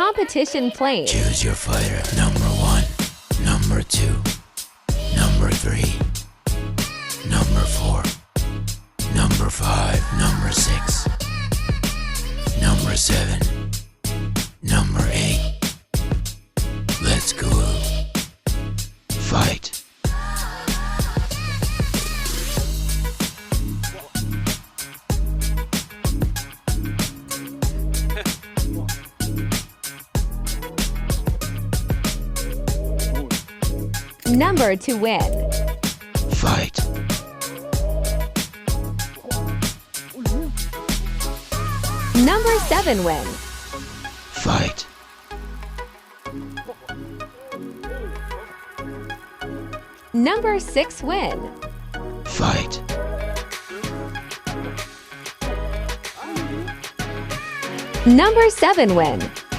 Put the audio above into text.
competition plane. Choose your fighter. Number 1, number 2, number 3, number 4, number 5, number 6, number 7, number 8. Let's go. Fight. Number to win. Fight. Number 7 win. Fight. Number 6 win. Fight. Number 7 win.